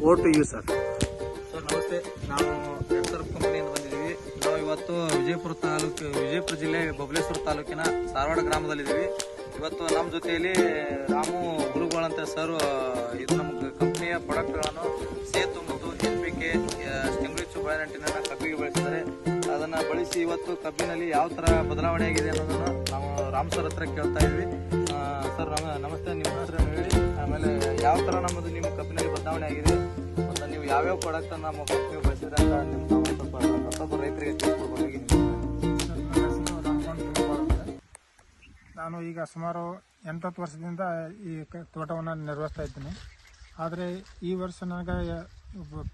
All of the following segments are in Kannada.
Over to you sir. Sir ನಮಸ್ತೆ, ನಾವು ಎಡ್ಸರ್ ಕಂಪನಿಯಿಂದ ಬಂದಿದ್ದೀವಿ. ನಾವು ಇವತ್ತು ವಿಜಯಪುರ ಜಿಲ್ಲೆ ಬಬಲೇಶ್ವರ ತಾಲೂಕಿನ ಸಾರವಾಡ ಗ್ರಾಮದಲ್ಲಿದ್ದೀವಿ. ಇವತ್ತು ನಮ್ಮ ಜೊತೆಯಲ್ಲಿ ರಾಮು ಗುರುಗಳು ಅಂತ ಸರ್ ಇದು ನಮ್ಮ ಕಂಪನಿಯ ಪ್ರಾಡಕ್ಟ್ಗಳನ್ನು ಸೇತು ಮತ್ತು NPK ಸ್ಟಿಂಗ್ರಿಚ್ ಬಯೋನೆಂಟಿನ ಕಬ್ಬಿಗೆ ಬಳಸಿದ್ದಾರೆ. ಅದನ್ನು ಬಳಸಿ ಇವತ್ತು ಕಬ್ಬಿನಲ್ಲಿ ಯಾವ ಥರ ಬದಲಾವಣೆ ಆಗಿದೆ ಅನ್ನೋದನ್ನು ನಾವು ರಾಮ್ ಸರ್ ಹತ್ರ ಕೇಳ್ತಾ ಇದ್ವಿ. ಸರ್ ನಮಸ್ತೆ, ನಿಮ್ಮ ಹೆಸರು ಹೇಳಿ, ಆಮೇಲೆ ಯಾವ ಥರ ನಮ್ಮದು ನಿಮ್ಮ ಕಂಪನಿಯಲ್ಲಿ ಬದಲಾವಣೆ ಆಗಿದೆ ಮತ್ತು ನೀವು ಯಾವ್ಯಾವ ಪ್ರಾಡಕ್ಟನ್ನು ನಮ್ಮ ಕಂಪನಿ ಬಳಸಿದ್ರೆ ಅಂತ ನಿಮ್ಮ ಸ್ವಲ್ಪ ರೈತರಿಗೆ ತಿಳಿಸ್ಕೊಡ್ಬೋದು. ನಾನು ಈಗ ಸುಮಾರು 8 ವರ್ಷದಿಂದ ಈ ತೋಟವನ್ನು ನಿರ್ವಹಿಸ್ತಾ ಇದ್ದೀನಿ. ಆದರೆ ಈ ವರ್ಷ ನನಗೆ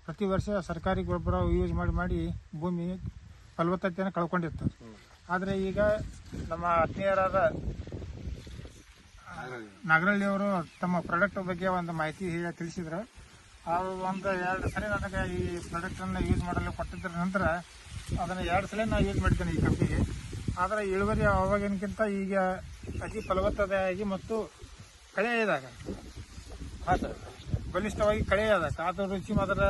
ಪ್ರತಿ ವರ್ಷ ಸರ್ಕಾರಿ ಗೊಬ್ಬರ ಯೂಸ್ ಮಾಡಿ ಭೂಮಿ ಫಲವತ್ತತೆಯನ್ನು ಕಳ್ಕೊಂಡಿತ್ತು. ಆದರೆ ಈಗ ನಮ್ಮ ಆತ್ಮೀಯರಾದ ನಾಗರಳ್ಳಿಯವರು ತಮ್ಮ ಪ್ರಾಡಕ್ಟ್ ಬಗ್ಗೆ ಒಂದು ಮಾಹಿತಿ ತಿಳಿಸಿದ್ರು. ಅದು ಒಂದು 2 ಸಲ ನನಗೆ ಈ ಪ್ರಾಡಕ್ಟನ್ನು ಯೂಸ್ ಮಾಡಲು ಕೊಟ್ಟಿದ್ದರ ನಂತರ ಅದನ್ನು 2 ಸಲ ನಾನು ಯೂಸ್ ಮಾಡಿದ್ದೇನೆ ಈ ಕಬ್ಬಿಗೆ. ಆದರೆ ಇಳುವರಿ ಅವಾಗಿನಕ್ಕಿಂತ ಈಗ ಅತಿ ಫಲವತ್ತತೆಯಾಗಿ ಮತ್ತು ಕಳೆಯದಾಗ ಬಲಿಷ್ಠವಾಗಿ ಕಳೆಯದಾಗ ಅದು ರುಚಿ ಮಾತ್ರ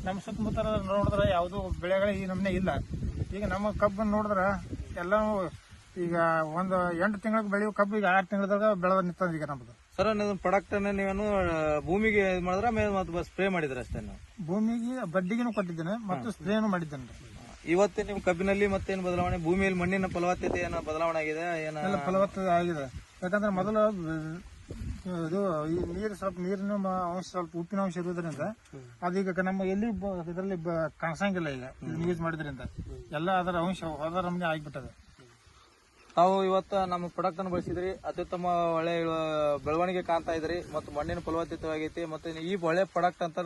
ನಮ್ಮ ಸುತ್ತಮುತ್ತ ನೋಡಿದ್ರೆ ಯಾವುದೂ ಬೆಳೆಗಳು ಈ ನಮೂನೆ ಇಲ್ಲ. ಈಗ ನಮ್ಮ ಕಬ್ಬನ್ನು ನೋಡಿದ್ರೆ ಎಲ್ಲವೂ ಈಗ ಒಂದು 8 ತಿಂಗಳಿಗೆ ಬೆಳೆಯುವ ಕಬ್ಬು ಈಗ 6 ತಿಂಗಳದಾಗ ಬೆಳೆದ ನಿಂತದ ಈಗ ನಮ್ಮದು. ಸರ್ ನೀವು ಪ್ರಾಡಕ್ಟ್ ಅನ್ನ ನೀವೇನು ಭೂಮಿಗೆ ಇದು ಮಾಡಿದ್ರೆ ಮತ್ತೆ ಸ್ಪ್ರೇ ಮಾಡಿದ್ರೆ ಅಷ್ಟೇ? ಭೂಮಿಗೆ ಬಡ್ಡಿಗೆನೂ ಕೊಟ್ಟಿದ್ದೇನೆ ಮತ್ತು ಸ್ಪ್ರೇನು ಮಾಡಿದ್ದೇನೆ. ಇವತ್ತು ನಿಮ್ಮ ಕಬ್ಬಿನಲ್ಲಿ ಮತ್ತೇನು ಬದಲಾವಣೆ? ಭೂಮಿಯಲ್ಲಿ ಮಣ್ಣಿನ ಫಲವತ್ತತೆ ಏನೋ ಬದಲಾವಣೆ ಆಗಿದೆ? ಎಲ್ಲ ಫಲವತ್ತತೆ ಆಗಿದೆ. ಯಾಕಂದ್ರೆ ಮೊದಲು ಇದು ಈ ನೀರಿನ ಅಂಶ ಸ್ವಲ್ಪ ಉಪ್ಪಿನ ಅಂಶ ಇರುವುದರಿಂದ ಅದೀಗ ನಮ್ಮ ಎಲ್ಲಿ ಇದರಲ್ಲಿ ಕಾಣಿಸಂಗಿಲ್ಲ ಈಗ ಯೂಸ್ ಮಾಡಿದ್ರಿಂದ. ಎಲ್ಲ ಅದರ ಅಂಶ ಹೋದ ನಮ್ಗೆ ಆಗಿಬಿಟ್ಟದೆ. ತಾವು ಇವತ್ತು ನಮ್ಮ ಪ್ರಾಡಕ್ಟ್ ಅನ್ನು ಬಳಸಿದ್ರಿ, ಅತ್ಯುತ್ತಮ ಒಳ್ಳೆ ಬೆಳವಣಿಗೆ ಕಾಣ್ತಾ ಇದ್ರಿ ಮತ್ತು ಮಣ್ಣಿನ ಫಲವತ್ತತೆ ಆಗೈತಿ. ಮತ್ತೆ ಈ ಒಳ್ಳೆ ಪ್ರಾಡಕ್ಟ್ ಅಂತ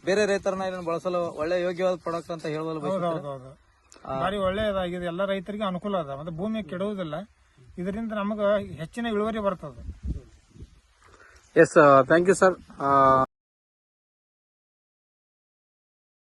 ಬೇರೆ ರೈತರನ್ನ ಇದನ್ನು ಬಳಸಲು ಒಳ್ಳೆ ಯೋಗ್ಯವಾದ ಪ್ರಾಡಕ್ಟ್ ಅಂತ ಹೇಳಲು ಭಾರಿ ಒಳ್ಳೆಯದಾಗಿದೆ. ಎಲ್ಲ ರೈತರಿಗೆ ಅನುಕೂಲ ಅದ, ಮತ್ತೆ ಭೂಮಿ ಕೆಡುವುದಿಲ್ಲ. ಇದರಿಂದ ನಮಗೆ ಹೆಚ್ಚಿನ ಇಳುವರಿ ಬರ್ತದೆ. Yes, thank you sir.